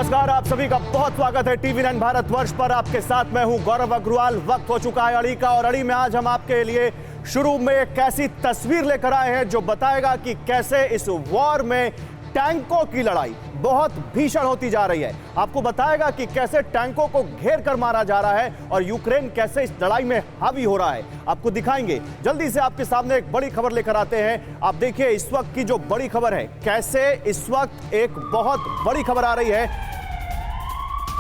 नमस्कार, आप सभी का बहुत स्वागत है टीवी9 भारतवर्ष पर। आपके साथ मैं हूं गौरव अग्रवाल। वक्त हो चुका है अड़ी का, और अड़ी में आज हम आपके लिए शुरू में एक ऐसी तस्वीर लेकर आए हैं जो बताएगा कि कैसे इस वॉर में टैंकों की लड़ाई बहुत भीषण होती जा रही है। आपको बताएगा कि कैसे टैंकों को घेर कर मारा जा रहा है और यूक्रेन कैसे इस लड़ाई में हावी हो रहा है, आपको दिखाएंगे। जल्दी से आपके सामने एक बड़ी खबर लेकर आते हैं। आप देखिए इस वक्त की जो बड़ी खबर है, कैसे इस वक्त एक बहुत बड़ी खबर आ रही है।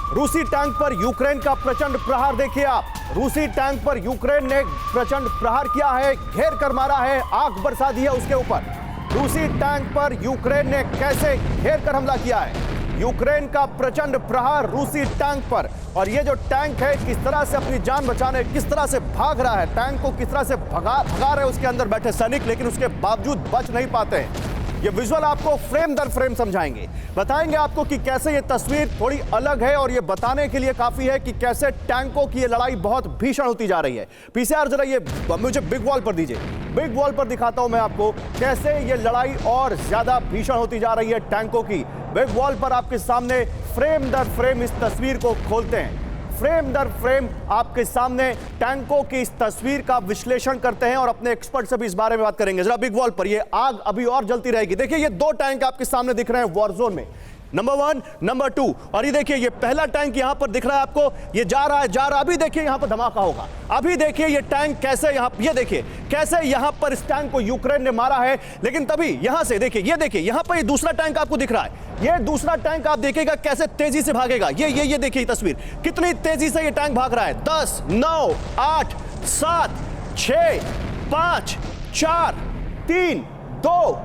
रूसी टैंक पर यूक्रेन का प्रचंड प्रहार देखिए आप। रूसी टैंक पर यूक्रेन ने प्रचंड प्रहार किया है, घेर कर मारा है, आग बरसा दी है उसके ऊपर। रूसी टैंक पर यूक्रेन ने कैसे घेर कर हमला किया है। यूक्रेन का प्रचंड प्रहार रूसी टैंक पर, और ये जो टैंक है किस तरह से अपनी जान बचाने, किस तरह से भाग रहा है, टैंक को किस तरह से भगा रहे हैं उसके अंदर बैठे सैनिक, लेकिन उसके बावजूद बच नहीं पाते हैं। ये विजुअल आपको फ्रेम दर फ्रेम समझाएंगे, बताएंगे आपको कि कैसे ये तस्वीर थोड़ी अलग है, और ये बताने के लिए काफी है कि कैसे टैंकों की ये लड़ाई बहुत भीषण होती जा रही है। पीसीआर जरा ये मुझे बिग वॉल पर दीजिए। बिग वॉल पर दिखाता हूं मैं आपको कैसे ये लड़ाई और ज्यादा भीषण होती जा रही है टैंकों की। बिग वॉल पर आपके सामने फ्रेम दर फ्रेम इस तस्वीर को खोलते हैं। फ्रेम दर फ्रेम आपके सामने टैंकों की इस तस्वीर का विश्लेषण करते हैं और अपने एक्सपर्ट से भी इस बारे में बात करेंगे। जरा बिग वॉल पर, ये आग अभी और जलती रहेगी। देखिए ये दो टैंक आपके सामने दिख रहे हैं वॉर जोन में, नंबर 1, नंबर 2। और ये देखिए ये पहला टैंक यहां पर दिख रहा है आपको, ये जा रहा है। अभी देखिए यहां पर धमाका होगा। अभी देखिए ये टैंक कैसे ये देखिए कैसे यहां पर इस टैंक को यूक्रेन ने मारा है। लेकिन तभी यहां से देखिए यहां पर ये दूसरा टैंक आपको दिख रहा है। ये दूसरा टैंक आप देखिएगा कैसे तेजी से भागेगा। ये देखिए तस्वीर, कितनी तेजी से ये टैंक भाग रहा है। 10, 9, 8, 7, 6, 5, 4, 3, 2,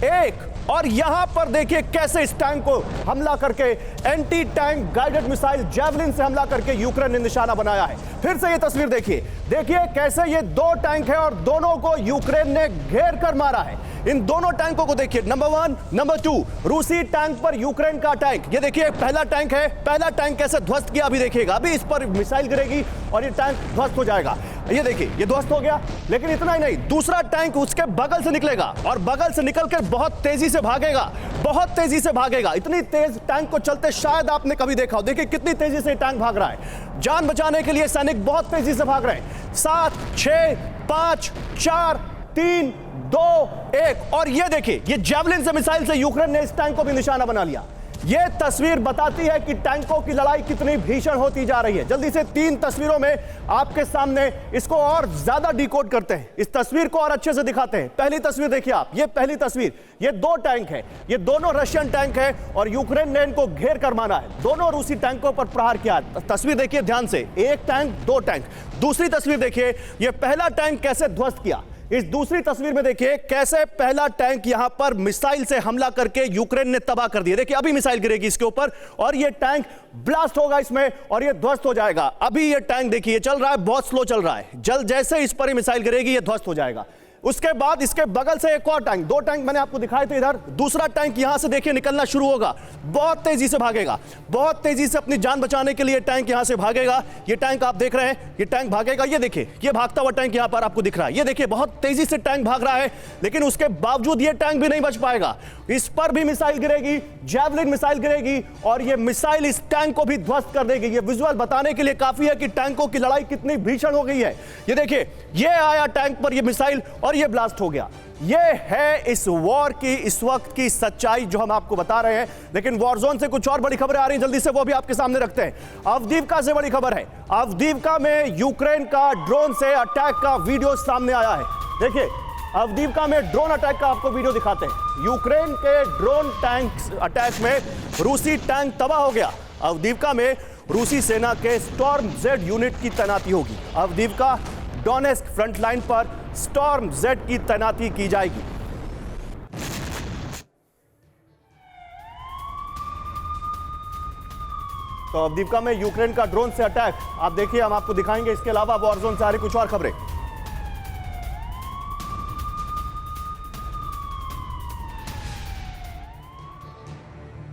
1। और यहां पर देखिए कैसे इस टैंक को हमला करके anti tank guided missile javelin से हमला करके यूक्रेन ने निशाना बनाया है। फिर से ये तस्वीर देखिए कैसे ये दो टैंक है और दोनों को यूक्रेन ने घेर कर मारा है। इन दोनों टैंकों को देखिए, नंबर 1, नंबर 2। रूसी टैंक पर यूक्रेन का टैंक, ये देखिए पहला टैंक है। पहला टैंक कैसे ध्वस्त किया अभी देखिएगा। अभी इस पर मिसाइल गिरेगी और ये टैंक ध्वस्त हो जाएगा। ये देखिए ये ध्वस्त हो गया। लेकिन इतना ही नहीं, दूसरा टैंक उसके बगल से निकलेगा और बगल से निकलकर बहुत तेजी से भागेगा, बहुत तेजी से भागेगा। इतनी तेज टैंक को चलते शायद आपने कभी देखा हो। देखिए कितनी तेजी से टैंक भाग रहा है। जान बचाने के लिए सैनिक बहुत तेजी से भाग रहे हैं। 7, 6, 5, 4, 3, 2, 1। और ये देखिए ये जैवलिन से मिसाइल से यूक्रेन ने इस टैंक को भी निशाना बना लिया। ये तस्वीर बताती है कि टैंकों की लड़ाई कितनी भीषण होती जा रही है। जल्दी से 3 तस्वीरों में आपके सामने इसको और ज्यादा डिकोड करते हैं, इस तस्वीर को और अच्छे से दिखाते हैं। पहली तस्वीर देखिए आप, ये पहली तस्वीर, ये 2 टैंक है, ये दोनों रशियन टैंक है और यूक्रेन ने इनको घेर कर मारा है। दोनों रूसी टैंकों पर प्रहार किया। तस्वीर देखिए ध्यान से, 1 टैंक 2 टैंक। दूसरी तस्वीर देखिए, ये पहला टैंक कैसे ध्वस्त किया। इस दूसरी तस्वीर में देखिए कैसे पहला टैंक यहां पर मिसाइल से हमला करके यूक्रेन ने तबाह कर दिया। देखिए अभी मिसाइल गिरेगी इसके ऊपर और ये टैंक ब्लास्ट होगा इसमें और ये ध्वस्त हो जाएगा। अभी ये टैंक देखिए चल रहा है, बहुत स्लो चल रहा है। जैसे इस पर मिसाइल गिरेगी ये ध्वस्त हो जाएगा। उसके बाद इसके बगल से एक और टैंक, 2 टैंक मैंने आपको दिखाए थे इधर। दूसरा टैंक यहां से देखिए निकलना शुरू होगा, बहुत तेजी से भागेगा, बहुत तेजी से अपनी जान बचाने के लिए टैंक यहां से भागेगा। ये टैंक आप देख रहे हैं, ये टैंक भागेगा। ये देखिए ये भागता हुआ टैंक यहां पर आपको दिख रहा है। ये देखिए बहुत तेजी से टैंक भाग रहा है, लेकिन उसके बावजूद ये टैंक भी नहीं बच पाएगा। इस पर भी मिसाइल गिरेगी, जैवलिन मिसाइल गिरेगी और ये मिसाइल इस टैंक को भी ध्वस्त कर देगी। ये विजुअल बताने के लिए काफी है कि टैंकों की लड़ाई कितनी भीषण हो गई है। ये देखिए ये आया टैंक पर ये मिसाइल और ये ब्लास्ट हो गया। ये है इस वॉर की इस वक्त की सच्चाई जो हम आपको बता रहे हैं। लेकिन वॉर जोन से कुछ और बड़ी खबरें आ रही हैं, जल्दी से वो भी आपके सामने रखते हैं। अवदीवका से बड़ी खबर है। अवदीवका में यूक्रेन का ड्रोन से अटैक का वीडियो सामने आया है। देखिए अवदीवका में ड्रोन अटैक का आपको वीडियो दिखाते हैं। यूक्रेन के ड्रोन टैंक अटैक में रूसी टैंक तबाह हो गया। अवदीवका में रूसी सेना के स्टॉर्म जेड यूनिट की तैनाती होगी। अवदीवका डोनेस्क फ्रंटलाइन पर स्टॉर्म जेड की तैनाती की जाएगी। तो अवदीवका में यूक्रेन का ड्रोन से अटैक आप देखिए, हम आपको दिखाएंगे। इसके अलावा वॉर जोन से आ रही कुछ और खबरें।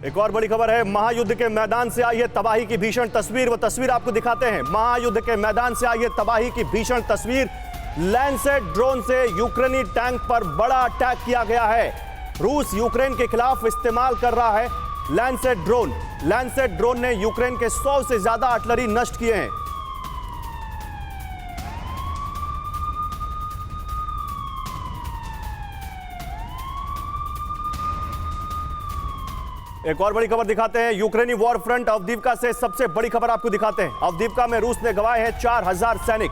एक और बड़ी खबर है, महायुद्ध के मैदान से आई है तबाही की भीषण तस्वीर। वो तस्वीर आपको दिखाते हैं। महायुद्ध के मैदान से आई है तबाही की भीषण तस्वीर। लैंसेट ड्रोन से यूक्रेनी टैंक पर बड़ा अटैक किया गया है। रूस यूक्रेन के खिलाफ इस्तेमाल कर रहा है लैंडसेट ड्रोन ने यूक्रेन के 100 से ज्यादा आर्टिलरी नष्ट किए हैं। एक और बड़ी खबर दिखाते हैं। यूक्रेनी वॉर फ्रंट अवदीवका से सबसे बड़ी खबर आपको दिखाते हैं। अवदीवका में रूस ने गंवाए हैं 4000 सैनिक।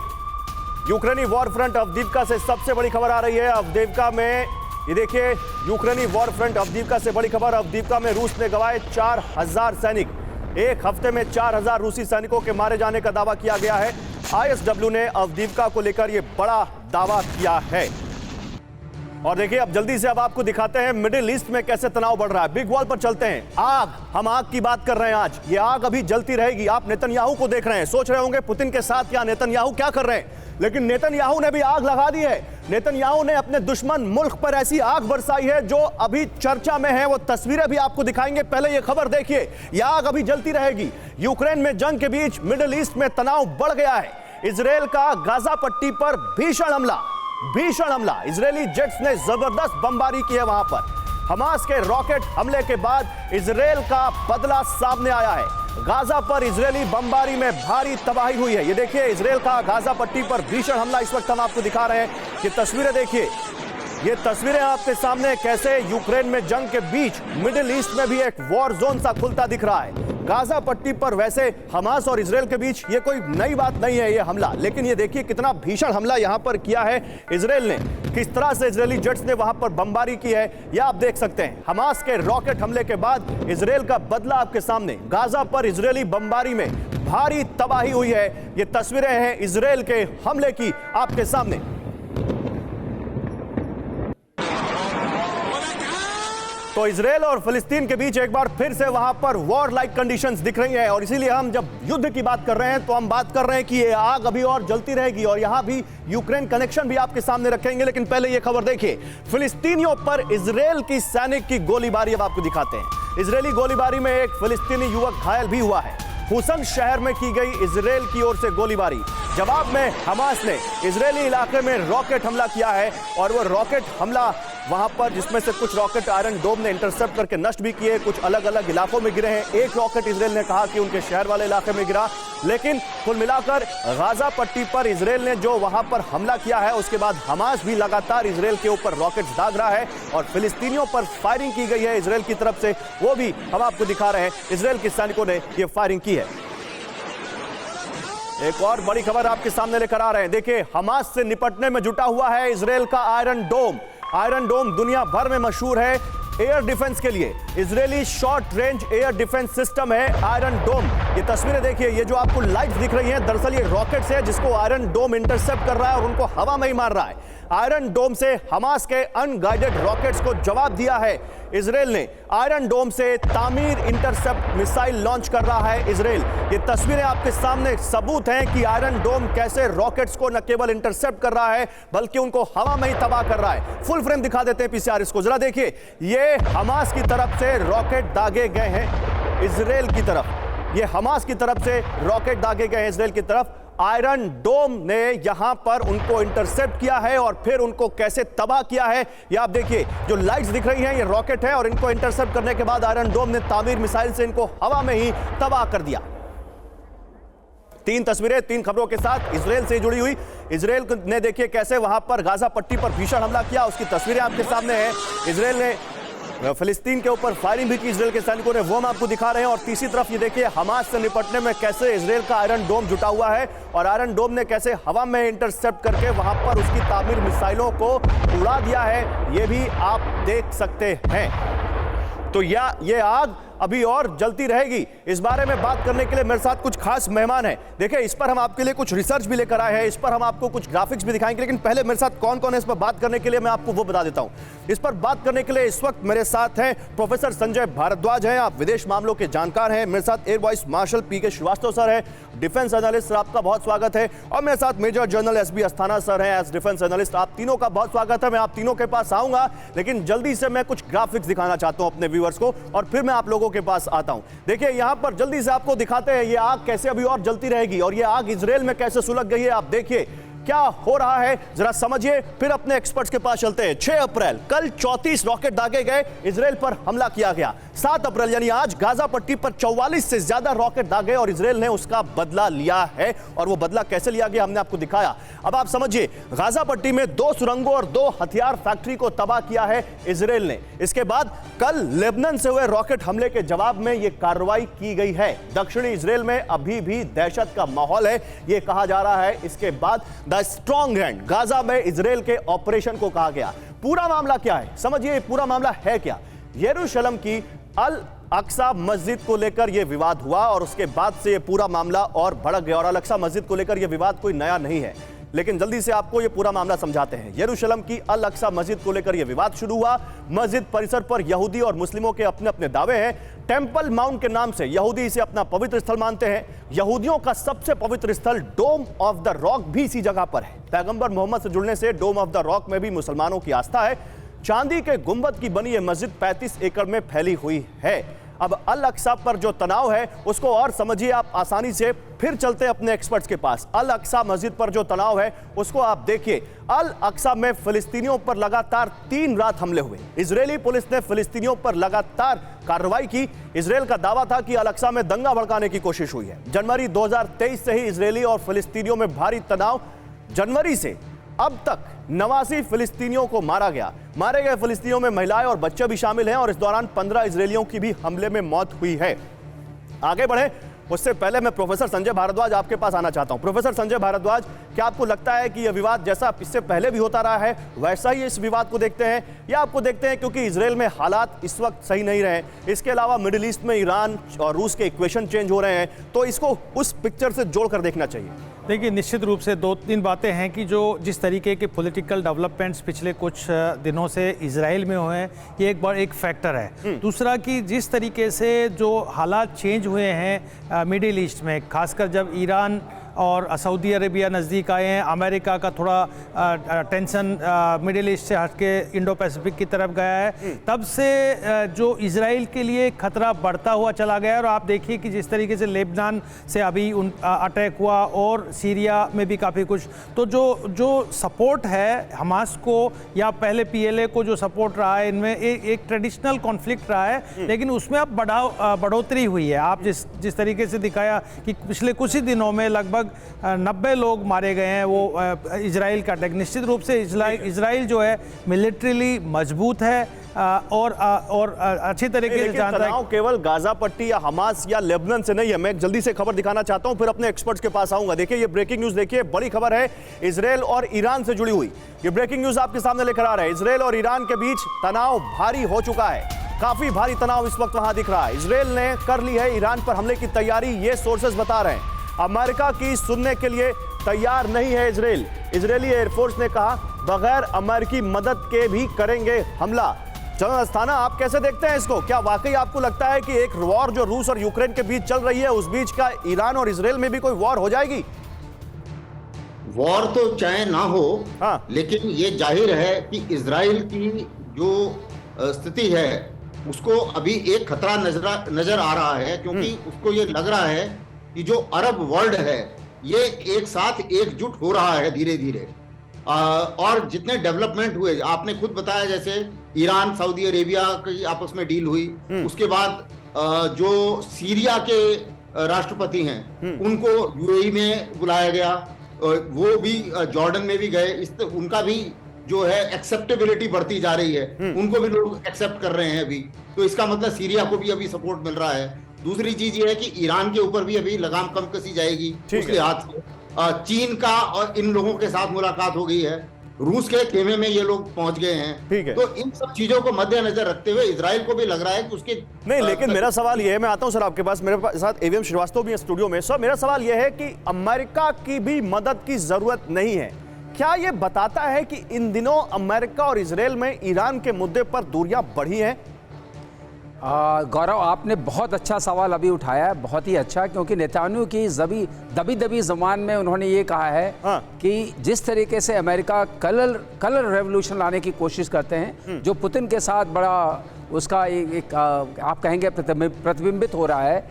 यूक्रेनी वॉर फ्रंट अवदीवका से सबसे बड़ी खबर आ रही है। अवदीवका में ये देखिए, यूक्रेनी वॉर फ्रंट अवदीवका से बड़ी खबर। अवदीवका में रूस ने गंवाए 4000 सैनिक। एक हफ्ते में 4000 रूसी सैनिकों के मारे जाने का दावा किया गया है। आईएसडब्ल्यू ने अवदीवका को लेकर यह बड़ा दावा किया है। और देखिए, अब जल्दी से अब आपको दिखाते हैं मिडिल ईस्ट में कैसे तनाव बढ़ रहा है। बिग वॉल पर चलते हैं। हम आग की बात कर रहे हैं। आज ये आग अभी जलती रहेगी। आप नेतन्याहू को देख रहे हैं, सोच रहे होंगे पुतिन के साथ या नेतन्याहू क्या कर रहे हैं, लेकिन नेतन्याहू ने भी आग लगा दी है। नेतन्याहू ने अपने दुश्मन मुल्क पर ऐसी आग बरसाई है जो अभी चर्चा में है। वो तस्वीरें भी आपको दिखाएंगे। पहले ये खबर देखिए, ये आग अभी जलती रहेगी। यूक्रेन में जंग के बीच मिडिल ईस्ट में तनाव बढ़ गया है। इजरायल का गाजा पट्टी पर भीषण हमला। इजरायली जेट्स ने जबरदस्त बमबारी की है वहां पर। हमास के रॉकेट हमले के बाद इजरायल का बदला सामने आया है। गाजा पर इजरायली बमबारी में भारी तबाही हुई है। ये देखिए, इजरायल का गाजा पट्टी पर भीषण हमला इस वक्त हम आपको दिखा रहे हैं। ये तस्वीरें देखिए, ये तस्वीरें आपके सामने कैसे यूक्रेन में जंग के बीच मिडिल ईस्ट में भी एक वॉर जोन सा खुलता दिख रहा है। गाजा पट्टी पर वैसे हमास और इजरायल के बीच ये कोई नई बात नहीं है ये हमला, लेकिन ये देखिए कितना भीषण हमला यहां पर किया है इजरायल ने। किस तरह से इजरायली जेट्स ने वहां पर बमबारी की है यह आप देख सकते हैं। हमास के रॉकेट हमले के बाद इजरायल का बदला आपके सामने। गाजा पर इजरायली बमबारी में भारी तबाही हुई है। ये तस्वीरें हैं इजरायल के हमले की आपके सामने। तो इजरायल और फिलिस्तीन के बीच एक बार फिर से वहां पर वॉर लाइक कंडीशंस दिख रही हैं, और इसीलिए हम जब युद्ध की बात कर रहे हैं तो हम बात कर रहे हैं कि ये आग अभी और जलती रहेगी। और यहां भी यूक्रेन कनेक्शन भी आपके सामने रखेंगे, लेकिन पहले ये खबर देखिए। फिलिस्तीनियों पर इजरायल की सैनिक की गोलीबारी अब आपको दिखाते हैं। इजरायली गोलीबारी में एक फिलिस्तीनी युवक घायल भी हुआ है। हुसन शहर में की गई इजरायल की ओर से गोलीबारी। जवाब में हमास ने इजरायली इलाके में रॉकेट हमला किया है, और वो रॉकेट हमला वहां पर जिसमें से कुछ रॉकेट आयरन डोम ने इंटरसेप्ट करके नष्ट भी किए, कुछ अलग अलग इलाकों में गिरे हैं। एक रॉकेट इजरायल ने कहा कि उनके शहर वाले इलाके में गिरा, लेकिन कुल मिलाकर गाजा पट्टी पर इजरायल ने जो वहां पर हमला किया है, उसके बाद हमास भी लगातार इजरायल के ऊपर रॉकेट्स दाग रहा है और फिलिस्तीनियों पर फायरिंग की गई है इजरायल की तरफ से। वो भी हम आपको दिखा रहे हैं, इजरायल के सैनिकों ने यह फायरिंग की है। एक और बड़ी खबर आपके सामने लेकर आ रहे हैं। देखिए, हमास से निपटने में जुटा हुआ है इजरायल का आयरन डोम। आयरन डोम दुनिया भर में मशहूर है एयर डिफेंस के लिए। Israeli short range air defence system है आयरन डोम। ये तस्वीरें देखिए, ये जो आपको लाइट्स दिख रही हैं, दरअसल ये रॉकेट्स है जिसको आयरन डोम इंटरसेप्ट कर रहा है और उनको हवा में ही मार रहा है। आयरन डोम से हमास के अनगाइडेड रॉकेट्स को जवाब दिया है इजरायल ने। आयरन डोम से तामीर इंटरसेप्ट मिसाइल लॉन्च कर रहा है इजरायल। ये तस्वीरें आपके सामने सबूत हैं कि आयरन डोम कैसे रॉकेट्स को न केवल इंटरसेप्ट कर रहा है बल्कि उनको हवा में ही तबाह कर रहा है। फुल फ्रेम दिखा देते हैं पीसीआर इसको जरा देखिए। ये हमास की तरफ से रॉकेट दागे गए हैं इजरायल की तरफ। ये हमास की तरफ से रॉकेट दागे गए हैं इजरायल की तरफ। आयरन डोम ने यहां पर उनको इंटरसेप्ट किया है और फिर उनको कैसे तबाह किया है ये आप देखिए। जो लाइट्स दिख रही हैं ये रॉकेट है और इनको इंटरसेप्ट करने के बाद आयरन डोम ने तामीर मिसाइल से इनको हवा में ही तबाह कर दिया। तीन तस्वीरें तीन खबरों के साथ इजरायल से जुड़ी हुई। इजरायल ने देखिए कैसे वहां पर गाजा पट्टी पर भीषण हमला किया, उसकी तस्वीरें आपके सामने हैं। इजरायल ने फिलिस्तीन के ऊपर फायरिंग भी की इजरायल के सैनिकों ने, वो हम आपको दिखा रहे हैं। और तीसरी तरफ ये देखिए हमास से निपटने में कैसे इजरायल का आयरन डोम जुटा हुआ है और आयरन डोम ने कैसे हवा में इंटरसेप्ट करके वहां पर उसकी तामीर मिसाइलों को उड़ा दिया है, ये भी आप देख सकते हैं। तो ये आग अभी और जलती रहेगी। इस बारे में बात करने के लिए मेरे साथ कुछ खास मेहमान हैं। देखिए, इस पर हम आपके लिए कुछ रिसर्च भी लेकर आए हैं, इस पर हम आपको कुछ ग्राफिक्स भी दिखाएंगे, लेकिन पहले मेरे साथ कौन कौन है इस पर बात करने के लिए मैं आपको वो बता देता हूं। इस पर बात करने के लिए इस वक्त मेरे साथ हैं प्रोफेसर संजय भारद्वाज हैं, आप विदेश मामलों के जानकार हैं। मेरे साथ air vice marshal PK Srivastava sir है, डिफेंस एनालिस्ट, आपका बहुत स्वागत है। और मेरे साथ major general SB Asthana sir हैं एज डिफेंस एनालिस्ट, आप तीनों का बहुत स्वागत है। मैं आप तीनों के पास आऊंगा, लेकिन जल्दी से मैं कुछ ग्राफिक्स दिखाना चाहता हूं अपने व्यूअर्स को और फिर मैं आप लोगों के पास आता हूं। देखिए, यहां पर जल्दी से आपको दिखाते हैं ये आग कैसे अभी और जलती रहेगी और ये आग इजरायल में कैसे सुलग गई है। आप देखिए क्या हो रहा है जरा समझिए, फिर अपने एक्सपर्ट्स के पास चलते हैं। 6 अप्रैल कल 34 रॉकेट दागे गए, इजराइल पर हमला किया गया। 7 अप्रैल यानी आज गाजा पट्टी पर 44 से ज्यादा रॉकेट दागे और इजराइल ने उसका बदला लिया है। और वो बदला कैसे लिया गया हमने आपको दिखाया। अब आप समझिए, गाजा पट्टी में 2 सुरंगों और 2 हथियार फैक्ट्री को तबाह किया है इजराइल ने। इसके बाद कल लेबनान से हुए रॉकेट हमले के जवाब में यह कार्रवाई की गई है। दक्षिणी इजराइल में अभी भी दहशत का माहौल है, यह कहा जा रहा है। इसके बाद द स्ट्रॉन्ग हैंड गाजा में इजराइल के ऑपरेशन को कहा गया। पूरा मामला क्या है समझिए, पूरा मामला है क्या। यरूशलेम की अल अक्सा मस्जिद को लेकर यह विवाद हुआ और उसके बाद से यह पूरा मामला और भड़क गया। और अल अक्सा मस्जिद को लेकर यह विवाद कोई नया नहीं है, लेकिन जल्दी से आपको यह पूरा मामला समझाते हैं। यरूशलेम की अल अक्सा मस्जिद को लेकर यह विवाद शुरू हुआ। मस्जिद परिसर पर यहूदी और मुस्लिमों के अपने अपने दावे हैं। टेंपल माउंट के नाम से यहूदी इसे अपना पवित्र स्थल मानते हैं। यहूदियों का सबसे पवित्र स्थल डोम ऑफ द रॉक भी इसी जगह पर है। पैगंबर मोहम्मद से जुड़ने से डोम ऑफ द रॉक में भी मुसलमानों की आस्था है। चांदी के गुंबद की बनी यह मस्जिद 35 एकड़ में फैली हुई है। अब अल अक्सा पर जो तनाव है उसको और समझिए आप आसानी से। फिर चलते हैं अपने एक्सपर्ट्स के पास। अल अक्सा मस्जिद पर जो तनाव है उसको आप देखिए। अल अक्सा में फिलिस्तीनियों पर लगातार 3 रात हमले हुए। इजरायली पुलिस ने फिलिस्तीनियों पर लगातार कार्रवाई की। इजरायल का दावा था कि अल अक्सा में दंगा भड़काने की कोशिश हुई है। जनवरी 2023 से ही इजरायली और फिलिस्तीनियों में भारी तनाव। जनवरी से अब तक 89 फिलिस्तीनियों को मारा गया। मारे गए फिलिस्तीनियों में महिलाएं और बच्चे भी शामिल हैं और इस दौरान 15 इजरायलियों की भी हमले में मौत हुई है। आगे बढ़े उससे पहले मैं प्रोफेसर संजय भारद्वाज आपके पास आना चाहता हूं। प्रोफेसर संजय भारद्वाज, क्या आपको लगता है कि यह विवाद जैसा इससे पहले भी होता रहा है वैसा ही इस विवाद को देखते हैं, या आपको देखते हैं क्योंकि इजरायल में हालात इस वक्त सही नहीं रहे, इसके अलावा मिडिल ईस्ट में ईरान और रूस के इक्वेशन चेंज हो रहे हैं, तो इसको उस पिक्चर से जोड़कर देखना चाहिए? देखिए, निश्चित रूप से 2-3 बातें हैं कि जो जिस तरीके के पॉलिटिकल डेवलपमेंट्स पिछले कुछ दिनों से इजराइल में हुए हैं, ये एक फैक्टर है। दूसरा कि जिस तरीके से जो हालात चेंज हुए हैं मिडिल ईस्ट में, खासकर जब ईरान और सऊदी अरेबिया नज़दीक आए हैं, अमेरिका का थोड़ा टेंशन मिडिल ईस्ट से हट के इंडो पैसिफिक की तरफ गया है, तब से जो इजराइल के लिए खतरा बढ़ता हुआ चला गया है। और आप देखिए कि जिस तरीके से लेबनान से अभी अटैक हुआ और सीरिया में भी काफ़ी कुछ, तो जो सपोर्ट है हमास को या पहले PLA को जो सपोर्ट रहा है, इनमें एक ट्रेडिशनल कॉन्फ्लिक्ट रहा है, लेकिन उसमें अब बढ़ोतरी हुई है। आप जिस तरीके से दिखाया कि पिछले कुछ ही दिनों में लगभग 90 लोग मारे गए हैं, वो इजराइल का अटैक। निश्चित रूप से इजराइल जो है मिलिट्रीली मजबूत है और अच्छी तरीके से जानता है। केवल गाजा पट्टी या हमास या लेबनान से नहीं है। मैं जल्दी से खबर दिखाना चाहता हूं, फिर अपने एक्सपर्ट्स के पास आऊंगा। देखिए, ये ब्रेकिंग न्यूज देखिए, बड़ी खबर है इजराइल और ईरान से जुड़ी हुई। ये ब्रेकिंग न्यूज आपके सामने लेकर आ रहा है। इजराइल और ईरान के बीच तनाव भारी हो चुका है, काफी भारी तनाव इस वक्त वहां दिख रहा है। इजराइल ने कर ली है ईरान पर हमले की तैयारी, ये सोर्सेज बता रहे हैं। अमेरिका की सुनने के लिए तैयार नहीं है इजराइल। इजरायली एयरफोर्स ने कहा बगैर अमेरिकी मदद के भी करेंगे हमला। चलो अस्थाना, आप कैसे देखते हैं इसको? क्या वाकई आपको लगता है कि एक वॉर जो रूस और यूक्रेन के बीच चल रही है, उस बीच का ईरान और इजराइल में भी कोई वॉर हो जाएगी? वॉर तो चाहे ना हो, लेकिन ये जाहिर है कि इजराइल की जो स्थिति है उसको अभी एक खतरा नजर आ रहा है, क्योंकि उसको ये लग रहा है कि जो अरब वर्ल्ड है ये एक साथ एकजुट हो रहा है धीरे धीरे। और जितने डेवलपमेंट हुए, आपने खुद बताया, जैसे ईरान सऊदी अरेबिया की आपस में डील हुई, उसके बाद जो सीरिया के राष्ट्रपति हैं उनको UAE में बुलाया गया, वो भी जॉर्डन में भी गए। उनका भी जो है एक्सेप्टेबिलिटी बढ़ती जा रही है, उनको भी लोग एक्सेप्ट कर रहे हैं अभी। तो इसका मतलब सीरिया को भी अभी सपोर्ट मिल रहा है। दूसरी चीज ये है कि ईरान के ऊपर भी अभी लगाम कम कसी जाएगी उसके हाथ से। चीन का और इन लोगों के साथ मुलाकात हो गई है, रूस के खेमे में ये लोग पहुंच गए हैं। तो इन सब चीजों को मद्देनजर रखते हुए इजराइल को भी लग रहा है कि उसके नहीं। लेकिन मेरा सवाल ये है, मैं आता हूं सर आपके पास, मेरे साथ AVM श्रीवास्तव भी है स्टूडियो में। सर, मेरा सवाल यह है कि अमेरिका की भी मदद की जरूरत नहीं है। क्या यह बताता है कि इन दिनों अमेरिका और इजराइल में ईरान के मुद्दे पर दूरियां बढ़ी हैं? गौरव, आपने बहुत अच्छा सवाल अभी उठाया है, बहुत ही अच्छा, क्योंकि नेतान्याहू की दबी ज़बान में उन्होंने ये कहा है कि जिस तरीके से अमेरिका कलर रेवोल्यूशन लाने की कोशिश करते हैं, जो पुतिन के साथ बड़ा उसका एक आप कहेंगे प्रतिबिंबित हो रहा है,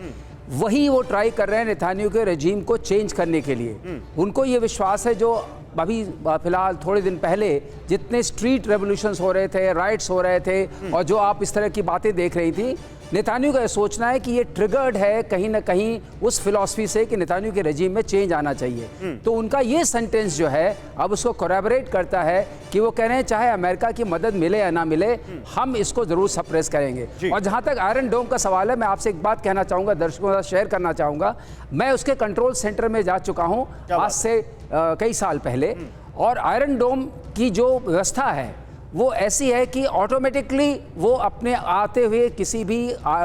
वही वो ट्राई कर रहे हैं नेतान्याहू के रेजीम को चेंज करने के लिए। उनको ये विश्वास है जो अभी फिलहाल थोड़े दिन पहले जितने स्ट्रीट रेवोल्यूशंस हो रहे थे, राइट्स हो रहे थे, और जो आप इस तरह की बातें देख रही थी, नेतान्याहू का यह सोचना है कि ये ट्रिगर्ड है कहीं ना कहीं उस फिलॉसफी से कि नेतान्याहू के रेजिम में चेंज आना चाहिए। तो उनका ये सेंटेंस जो है अब उसको कोरैबोरेट करता है कि वो कह रहे हैं चाहे अमेरिका की मदद मिले या ना मिले, हम इसको जरूर सप्रेस करेंगे। और जहां तक आयरन डोम का सवाल है, मैं आपसे एक बात कहना चाहूंगा, दर्शकों के साथ शेयर करना चाहूंगा। मैं उसके कंट्रोल सेंटर में जा चुका हूं आज से कई साल पहले, और आयरन डोम की जो व्यवस्था है वो ऐसी है कि ऑटोमेटिकली वो अपने आते हुए किसी भी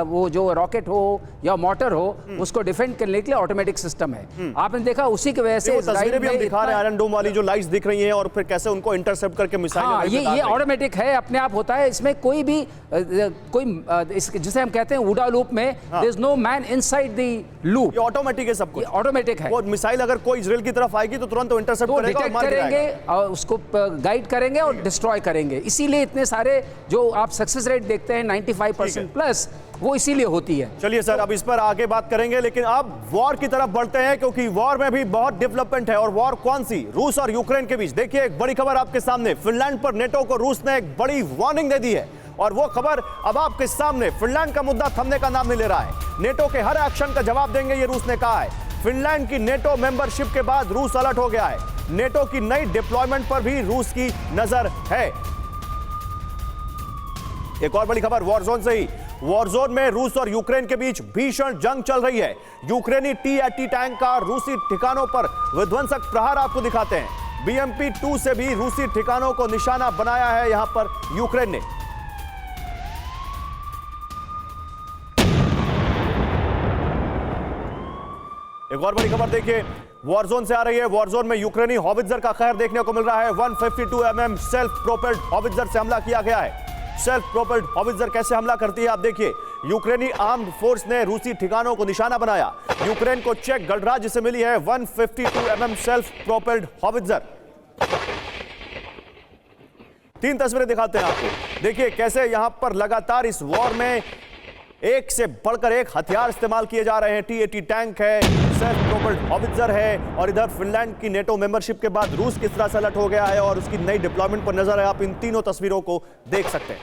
वो जो रॉकेट हो या मोटर हो उसको डिफेंड करने के लिए ऑटोमेटिक सिस्टम है। आपने देखा उसी की वजह से तस्वीरें भी हम दिखा रहे हैं आयरन डोम वाली जो लाइट्स दिख रही हैं, और फिर कैसे उनको इंटरसेप्ट करके मिसाइल। हाँ, ये ऑटोमेटिक है, अपने आप होता है। इसमें कोई भी जिसे हम कहते हैं वुडा लूप में, there is no man inside the loop, ये ऑटोमेटिक है, सब कुछ ऑटोमेटिक है। वो मिसाइल अगर कोई इजराइल की तरफ आएगी तो तुरंत इंटरसेप्ट करेगा और मार करेंगे और उसको गाइड करेंगे और डिस्ट्रॉय करेंगे। इसीलिए इतने सारे जो आप सक्सेस रेट देखते हैं 95% प्लस, वो इसीलिए होती है। चलिए सर, अब इस पर आगे बात करेंगे, लेकिन अब वॉर की तरफ बढ़ते हैं, क्योंकि वॉर में भी बहुत डेवलपमेंट है। और वॉर कौन सी? रूस और यूक्रेन के बीच। देखिए एक बड़ी खबर आपके सामने, फिनलैंड पर नेटो को रूस ने एक बड़ी वार्निंग दे दी है, और वो खबर अब आपके सामने। फिनलैंड का मुद्दा थमने का नाम नहीं ले रहा है, नेटो के हर एक्शन का जवाब देंगे, ये रूस ने कहा है। फिनलैंड की नेटो मेंबरशिप के बाद रूस अलर्ट हो गया है, नेटो की नई डिप्लॉयमेंट पर भी रूस की नजर है। एक और बड़ी खबर वॉरजोन से ही। वॉरजोन में रूस और यूक्रेन के बीच भीषण जंग चल रही है। यूक्रेनी T-80 टैंक का रूसी ठिकानों पर विध्वंसक प्रहार आपको दिखाते हैं। BMP-2 से भी रूसी ठिकानों को निशाना बनाया है यहां पर यूक्रेन ने। एक और बड़ी खबर देखिए, वॉरजोन से आ रही है। वॉरजोन में यूक्रेनी हॉवित्जर का कहर देखने को मिल रहा है। 152 mm सेल्फ प्रोपेल्ड हॉवित्जर से हमला किया गया है। सेल्फ प्रोपेल्ड हॉवित्जर कैसे हमला करती है आप देखिए। यूक्रेनी आर्म्ड फोर्स ने रूसी ठिकानों को निशाना बनाया। यूक्रेन को चेक गणराज्य से मिली है 152 mm सेल्फ प्रोपेल्ड हॉवित्जर। 3 तस्वीरें दिखाते हैं आपको, देखिए कैसे यहां पर लगातार इस वॉर में एक से बढ़कर एक हथियार इस्तेमाल किए जा रहे हैं। T-80 टैंक है, सेल्फ प्रोपेल्ड हॉवित्जर है, और इधर फिनलैंड की नेटो मेंबरशिप के बाद रूस किस तरह से अलर्ट हो गया है और उसकी नई डिप्लॉयमेंट पर नजर है। आप इन तीनों तस्वीरों को देख सकते हैं।